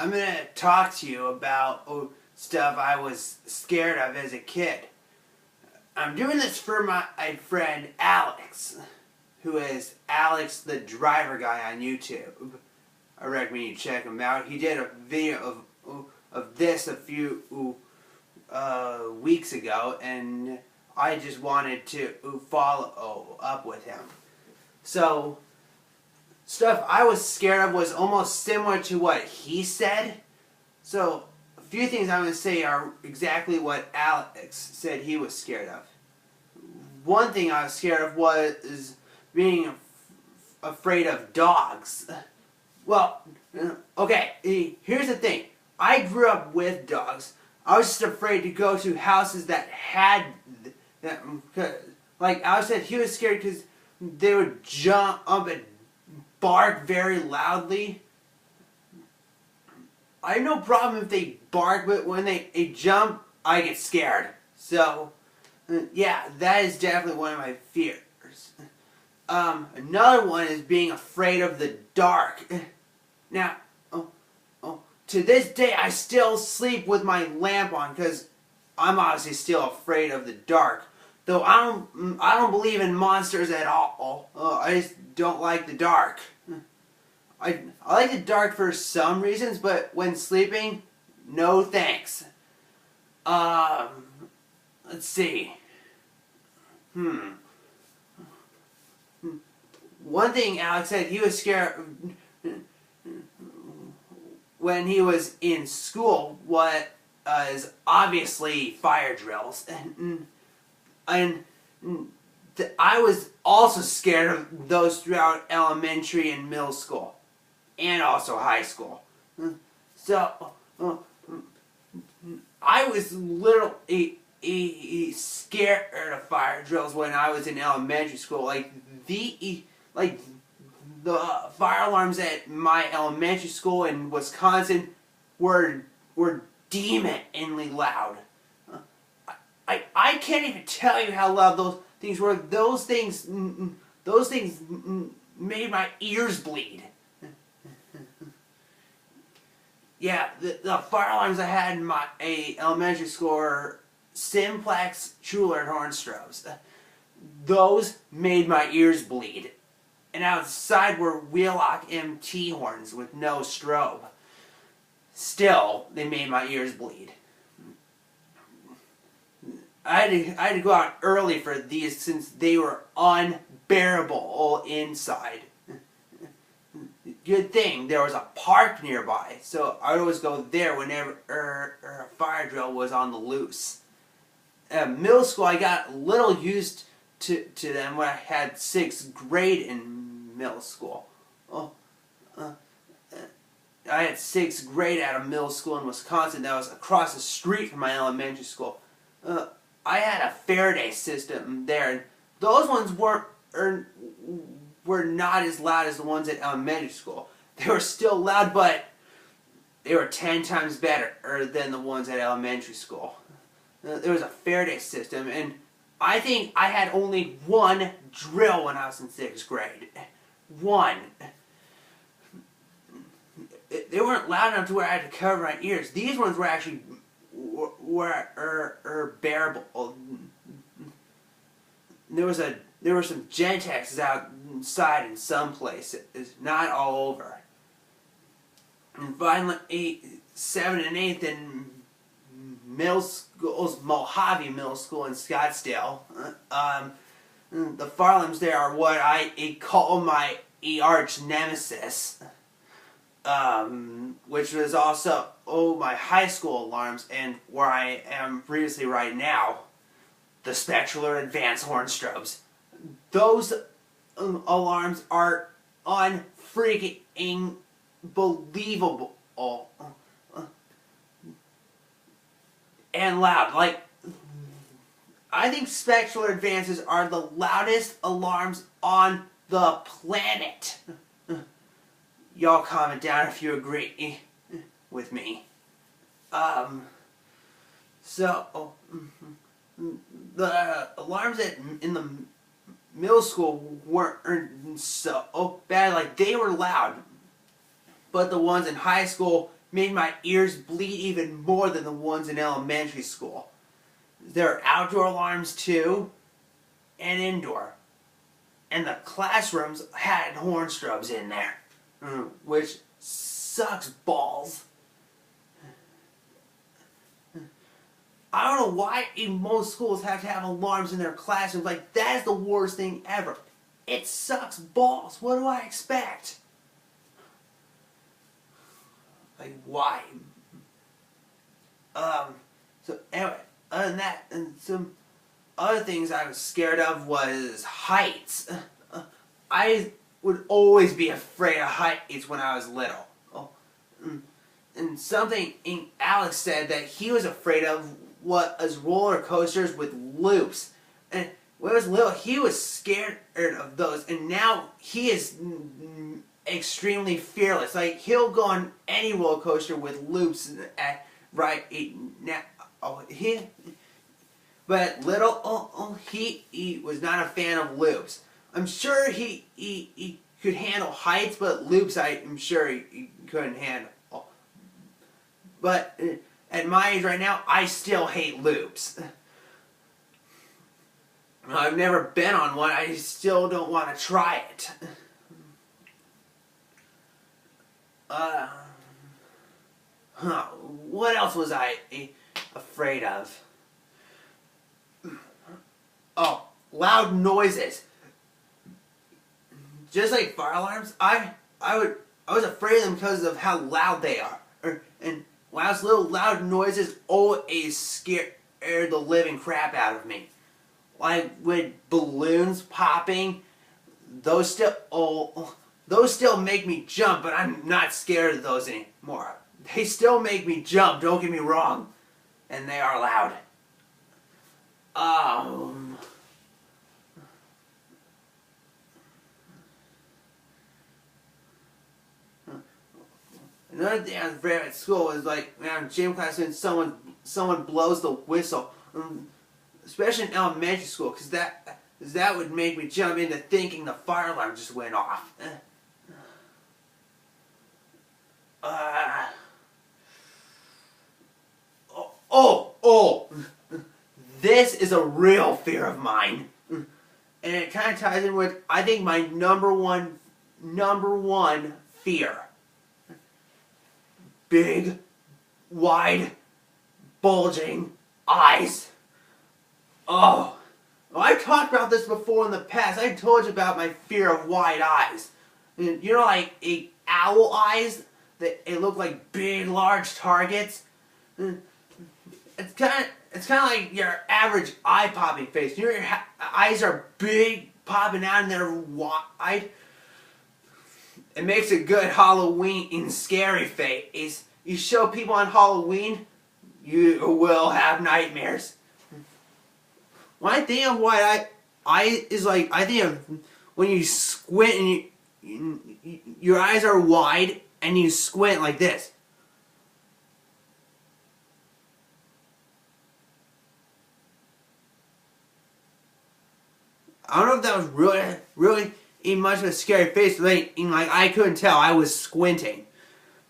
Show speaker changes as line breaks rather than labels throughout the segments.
I'm going to talk to you about stuff I was scared of as a kid. I'm doing this for my friend Alex, who is Alex the Driver Guy on YouTube. I recommend you check him out. He did a video of this a few weeks ago, and I just wanted to follow up with him. So, stuff I was scared of was almost similar to what he said. So, a few things I'm going to say are exactly what Alex said he was scared of. One thing I was scared of was being afraid of dogs. Well, okay, here's the thing. I grew up with dogs. I was just afraid to go to houses that had them. Like Alex said, he was scared because they would jump up and bark very loudly. I have no problem if they bark, but when they jump, I get scared. So, yeah, that is definitely one of my fears. Another one is being afraid of the dark. Now, to this day, I still sleep with my lamp on because I'm obviously still afraid of the dark. Though I don't believe in monsters at all. I just don't like the dark. I like the dark for some reasons, but when sleeping, no thanks. Let's see. One thing Alex said, he was scared when he was in school was obviously fire drills. And I was also scared of those throughout elementary and middle school. And also high school. So, I was literally scared of fire drills when I was in elementary school. Like the fire alarms at my elementary school in Wisconsin were demonly loud. I can't even tell you how loud those things were. Those things made my ears bleed. Yeah, the fire alarms I had in my elementary school were Simplex Schuler Hornstrobes. Those made my ears bleed. And outside were Wheelock MT horns with no strobe. Still, they made my ears bleed. I had to go out early for these since they were unbearable inside. Good thing there was a park nearby, so I would always go there whenever a fire drill was on the loose. At middle school, I got a little used to them when I had 6th grade in middle school. I had 6th grade at a middle school in Wisconsin that was across the street from my elementary school. I had a Faraday system there, and those ones were not as loud as the ones at elementary school. They were still loud, but they were 10 times better than the ones at elementary school. There was a Faraday system, and I think I had only one drill when I was in 6th grade. One. They weren't loud enough to where I had to cover my ears. These ones were actually bearable. There were some Gentexes outside in some places, not all over. And finally, 7th and 8th in middle school's Mojave Middle School in Scottsdale. The fire alarms there are what I call my arch nemesis. Which was also my high school alarms and where I am previously right now, the Spectral or Advanced Hornstrobes. Those alarms are unfreaking believable and loud. Like, I think Spectral or Advances are the loudest alarms on the planet. Y'all comment down if you agree with me. So, the alarms in the middle school weren't so bad. Like, they were loud. But the ones in high school made my ears bleed even more than the ones in elementary school. There are outdoor alarms too, and indoor. And the classrooms had horn strobes in there, which sucks balls. I don't know why even most schools have to have alarms in their classrooms. Like, that is the worst thing ever. It sucks balls. What do I expect? Like, why? So anyway, other than that, and some other things I was scared of was heights. I would always be afraid of heights when I was little. And something Alex said that he was afraid of was roller coasters with loops. And when he was little, he was scared of those. And now he is extremely fearless. Like, he'll go on any roller coaster with loops right now. But little, he was not a fan of loops. I'm sure he could handle heights, but loops I'm sure he couldn't handle. But at my age right now, I still hate loops. I've never been on one. I still don't want to try it. What else was I afraid of? Oh, loud noises. Just like fire alarms, I was afraid of them because of how loud they are. And when I was little, loud noises always scared the living crap out of me. Like with balloons popping, those still make me jump, but I'm not scared of those anymore. They still make me jump, don't get me wrong. And they are loud. Another thing I was afraid of at school was like when I'm in gym class and someone blows the whistle, especially in elementary school, because that would make me jump into thinking the fire alarm just went off. This is a real fear of mine, and it kind of ties in with I think my number one fear. Big, wide, bulging eyes. Oh, I've talked about this before in the past. I told you about my fear of wide eyes. And you know, like owl eyes that it look like big, large targets. It's kind of like your average eye-popping face. Your eyes are big, popping out, and they're wide. It makes a good Halloween scary face. You show people on Halloween, you will have nightmares. When I think of wide eye is like, I think of when you squint and your eyes are wide and you squint like this. I don't know if that was really much of a scary face, like I couldn't tell. I was squinting.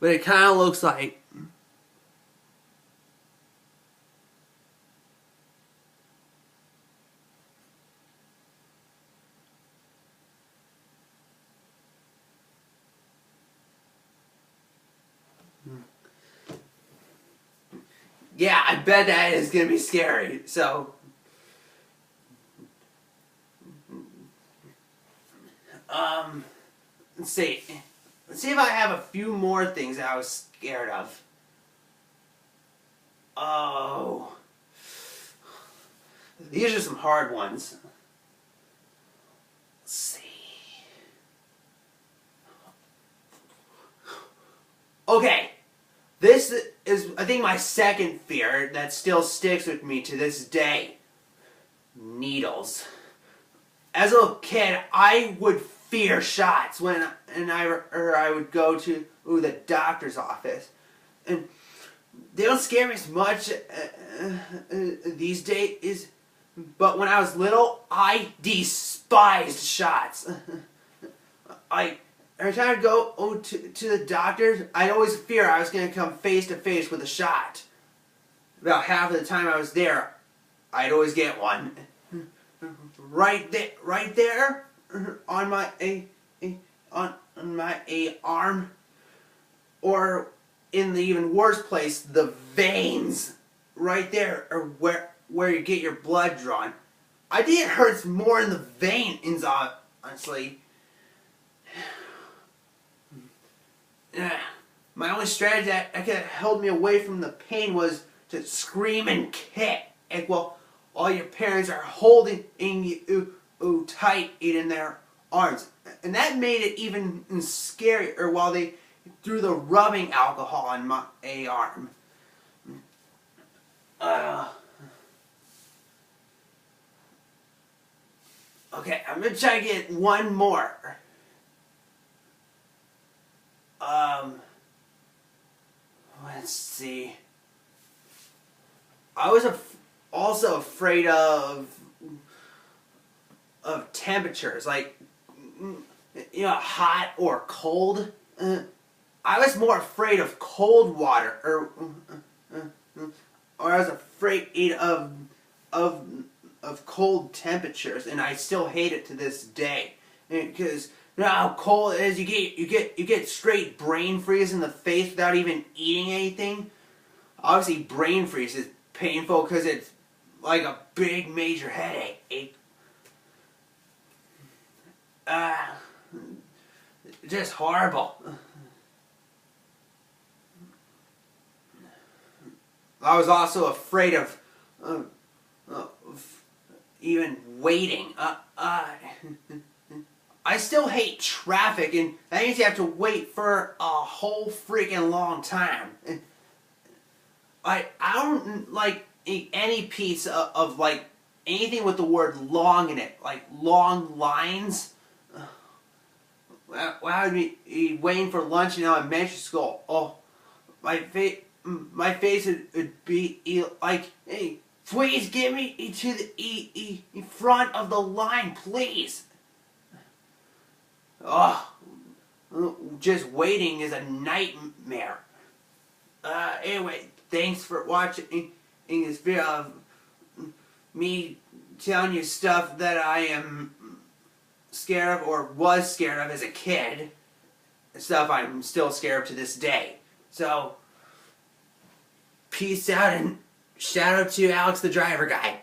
But it kind of looks like... Yeah, I bet that is going to be scary. So... Let's see. Let's see if I have a few more things that I was scared of. Oh. These are some hard ones. Let's see. Okay. This is, I think, my second fear that still sticks with me to this day. Needles. As a kid, I would fear shots when I would go to the doctor's office, and they don't scare me as much these days. But when I was little, I despised shots. every time I'd go to the doctor, I'd always fear I was going to come face to face with a shot. About half of the time I was there, I'd always get one. Right there, on my on my arm, or in the even worse place, the veins, right there, or where you get your blood drawn. I think it hurts more in the veins, honestly. My only strategy that could have held me away from the pain was to scream and kick. Well, all your parents are holding you tight in their arms. And that made it even scarier while they threw the rubbing alcohol on my arm. Okay, I'm going to try to get one more. Let's see. I was also afraid of temperatures, like, hot or cold. I was more afraid of cold water, or I was afraid of cold temperatures, and I still hate it to this day, because you know how cold it is. You get straight brain freeze in the face without even eating anything. Obviously, brain freeze is painful because it's like a big major headache. Just horrible. I was also afraid of even waiting. I still hate traffic, and that means you have to wait for a whole freaking long time. I don't like any piece of like anything with the word long in it, like long lines. Well, I would be waiting for lunch in elementary school. Oh, my face would be like, hey, please get me to the front of the line, please. Oh, just waiting is a nightmare. Anyway, thanks for watching this video of me telling you stuff that I am scared of, or was scared of as a kid. Stuff I'm still scared of to this day. So, peace out, and shout out to Alex the driver guy.